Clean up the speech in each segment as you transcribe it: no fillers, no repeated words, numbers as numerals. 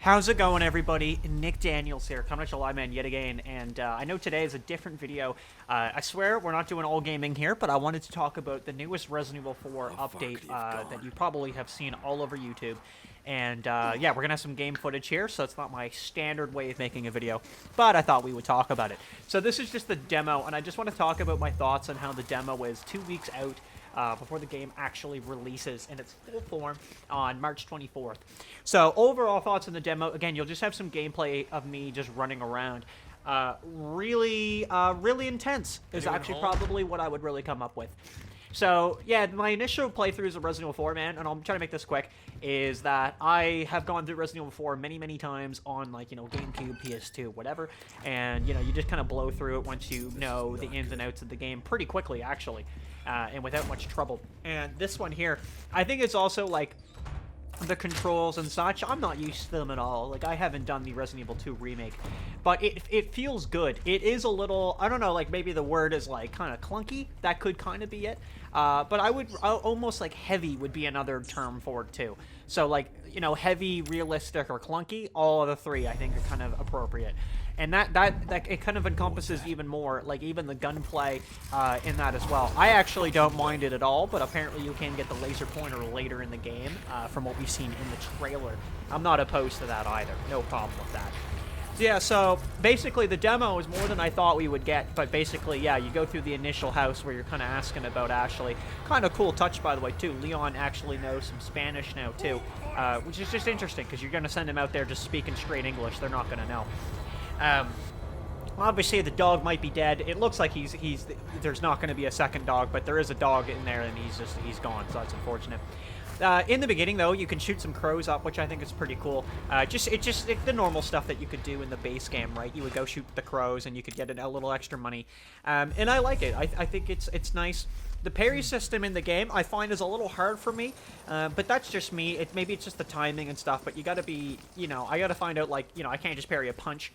How's it going, everybody? Nick Daniels here, coming at you live, man, yet again. And I know today is a different video. I swear we're not doing all gaming here, but I wanted to talk about the newest Resident Evil 4 update that you probably have seen all over YouTube. And yeah, we're gonna have some game footage here, so it's not my standard way of making a video, but I thought we would talk about it. So this is just the demo, and I just want to talk about my thoughts on how the demo is 2 weeks out before the game actually releases in its full form on March 24th. So overall thoughts on the demo, again, you'll just have some gameplay of me just running around. Really intense is actually probably what I would really come up with. So, yeah, my initial playthroughs of Resident Evil 4, man, and I'm trying to make this quick, is that I have gone through Resident Evil 4 many times on, like, you know, GameCube, PS2, whatever, and, you know, you just kind of blow through it once you know the ins and outs of the game pretty quickly, actually, and without much trouble. And this one here, I think it's also, like, the controls and such, I'm not used to them at all. Like, I haven't done the Resident Evil 2 remake, but it feels good. It is a little, I don't know, like, maybe the word is, like, kind of clunky. That could kind of be it. But I would, almost, like, heavy would be another term for it, too. So, like, you know, heavy, realistic, or clunky, all of the three, I think, are kind of appropriate. And that it kind of encompasses even more, like, even the gunplay in that as well. I actually don't mind it at all, but apparently you can get the laser pointer later in the game, from what we've seen in the trailer. I'm not opposed to that either. No problem with that. So, yeah, so basically the demo is more than I thought we would get, but basically, yeah, you go through the initial house where you're kind of asking about Ashley. Kind of cool touch, by the way, too. Leon actually knows some Spanish now, too, which is just interesting, because you're going to send him out there just speaking straight English. They're not going to know. Obviously the dog might be dead. It looks like there's not going to be a second dog, but there is a dog in there, and he's gone, so that's unfortunate. In the beginning, though, you can shoot some crows up, which I think is pretty cool. It's the normal stuff that you could do in the base game, right? You would go shoot the crows, and you could get a little extra money. And I like it. I think it's nice. The parry system in the game, I find, is a little hard for me, but that's just me. Maybe it's just the timing and stuff, but you gotta be, you know, I gotta find out, like, you know, I can't just parry a punch.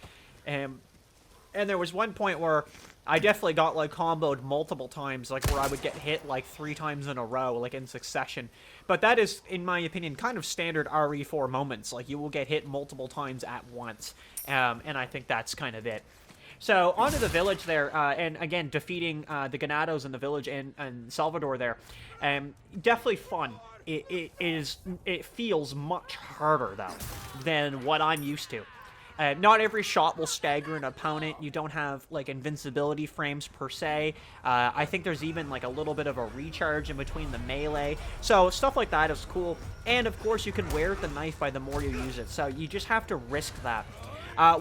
And there was one point where I definitely got, like, comboed multiple times, like, where I would get hit, like, 3 times in a row, like, in succession. But that is, in my opinion, kind of standard RE4 moments. Like, you will get hit multiple times at once, and I think that's kind of it. So, onto the village there, and again, defeating the Ganados in the village and Salvador there. Definitely fun. It feels much harder, though, than what I'm used to. Not every shot will stagger an opponent. You don't have, like, invincibility frames per se. I think there's even, like, a little bit of a recharge in between the melee. So stuff like that is cool. And, of course, you can wear the knife by the more you use it. So you just have to risk that.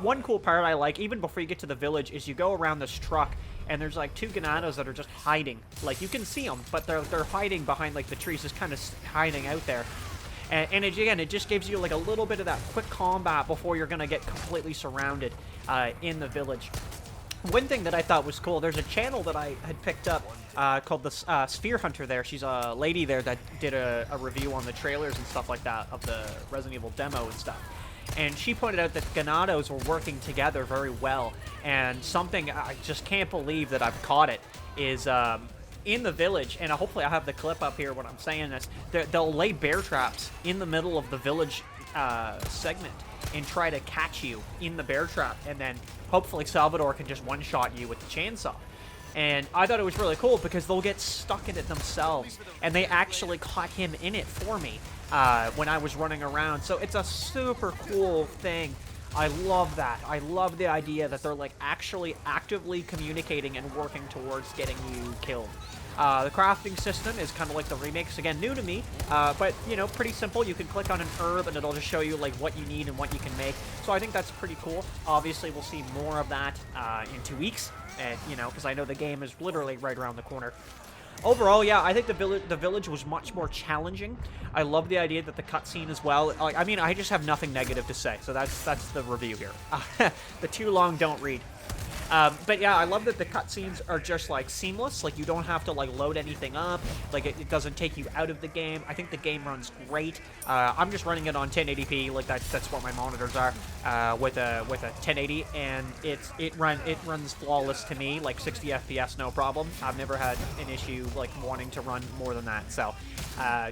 One cool part I like, even before you get to the village, is you go around this truck, and there's, like, 2 Ganados that are just hiding. Like, you can see them, but they're hiding behind, like, the trees, just kind of hiding out there. And again, it just gives you, like, a little bit of that quick combat before you're going to get completely surrounded in the village. One thing that I thought was cool, there's a channel that I had picked up called the Sphere Hunter there. She's a lady there that did a review on the trailers and stuff like that of the Resident Evil demo and stuff. And she pointed out that Ganados were working together very well. And something I just can't believe that I've caught it is... in the village, and hopefully I have the clip up here when I'm saying this, they'll lay bear traps in the middle of the village segment and try to catch you in the bear trap, and then hopefully Salvador can just one-shot you with the chainsaw. And I thought it was really cool because they'll get stuck in it themselves, and they actually caught him in it for me when I was running around. So it's a super cool thing. I love that. I love the idea that they're, like, actually actively communicating and working towards getting you killed. The crafting system is kind of like the remakes. Again, new to me, but, you know, pretty simple. You can click on an herb, and it'll just show you, like, what you need and what you can make. So I think that's pretty cool. Obviously, we'll see more of that in 2 weeks, and, you know, because I know the game is literally right around the corner. Overall, yeah, I think the village was much more challenging. I love the idea that the cutscene as well. Like, I mean, I just have nothing negative to say, so that's the review here. The too long don't read. But yeah, I love that the cutscenes are just like seamless. Like you don't have to like load anything up. Like it doesn't take you out of the game. I think the game runs great. I'm just running it on 1080p. Like that's what my monitors are with a 1080, and it runs flawless to me. Like 60 FPS, no problem. I've never had an issue like wanting to run more than that. So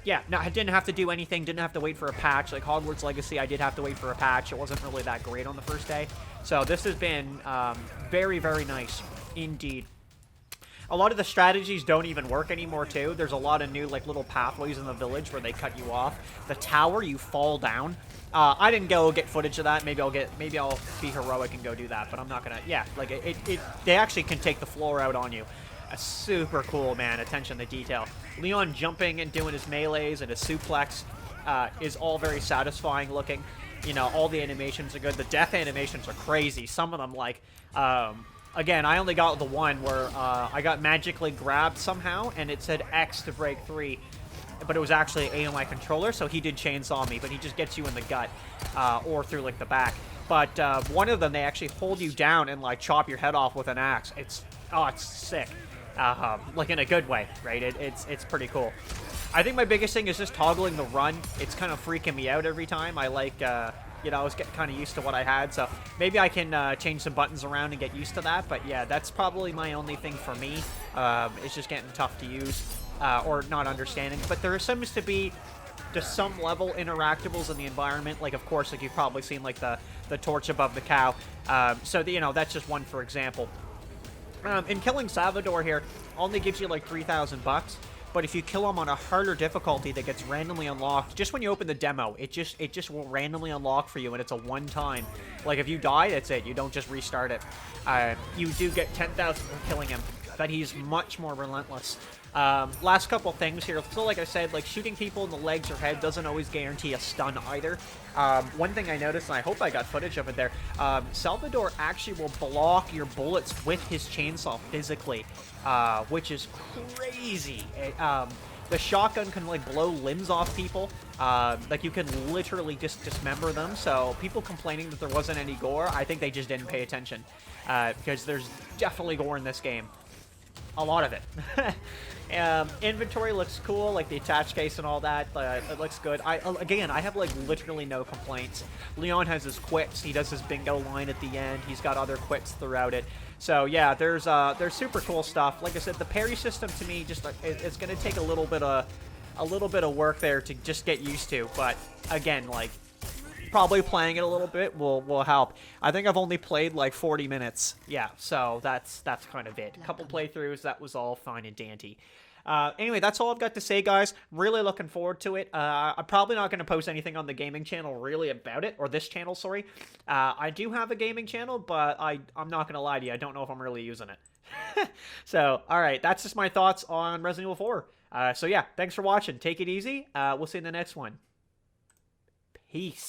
yeah, no, I didn't have to do anything. Didn't have to wait for a patch. Like Hogwarts Legacy, I did have to wait for a patch. It wasn't really that great on the first day. So this has been very, very nice indeed. A lot of the strategies don't even work anymore, too. There's a lot of new, like, little pathways in the village where they cut you off. The tower, you fall down. I didn't go get footage of that. Maybe I'll be heroic and go do that, but I'm not gonna. Yeah, like, they actually can take the floor out on you. Super cool, man. Attention to detail. Leon jumping and doing his melees and his suplex is all very satisfying looking. You know, all the animations are good. The death animations are crazy. Some of them, like, again, I only got the one where I got magically grabbed somehow, and it said X to break 3, but it was actually A on my controller, so he did chainsaw me, but he just gets you in the gut or through, like, the back. But one of them, they actually hold you down and, like, chop your head off with an axe. It's sick. Like, in a good way, right? It's pretty cool. I think my biggest thing is just toggling the run. It's kind of freaking me out every time. I like, you know, I was getting kind of used to what I had, so maybe I can change some buttons around and get used to that. But yeah, that's probably my only thing for me. It's just getting tough to use or not understanding. But there seems to be, to some level, interactables in the environment. Like, of course, like you've probably seen, like the torch above the cow. So, you know, that's just one for example. In killing Salvador here, only gives you like 3,000 bucks. But if you kill him on a harder difficulty that gets randomly unlocked, just when you open the demo, it just will randomly unlock for you, and it's a one-time. Like, if you die, that's it. You don't just restart it. You do get 10,000 for killing him, but he's much more relentless. Last couple things here. So, like I said, like, shooting people in the legs or head doesn't always guarantee a stun either. One thing I noticed, and I hope I got footage of it there, Salvador actually will block your bullets with his chainsaw physically, which is crazy. The shotgun can, like, blow limbs off people. Like, you can literally just dismember them. So people complaining that there wasn't any gore, I think they just didn't pay attention, because there's definitely gore in this game. A lot of it. Inventory looks cool, like the attach case and all that. It looks good. Again, I have like literally no complaints. Leon has his quits. He does his bingo line at the end. He's got other quits throughout it. So yeah, there's super cool stuff. Like I said, the parry system to me just it's gonna take a little bit of work there to just get used to. But again, like, probably playing it a little bit will help. I think I've only played like 40 minutes. Yeah, so that's kind of it. A couple playthroughs, that was all fine and dandy. Anyway, that's all I've got to say, guys. Really looking forward to it. I'm probably not going to post anything on the gaming channel really about it, or this channel, sorry. I do have a gaming channel, but I'm not going to lie to you. I don't know if I'm really using it. So, alright, that's just my thoughts on Resident Evil 4. So yeah, thanks for watching. Take it easy. We'll see you in the next one. Peace.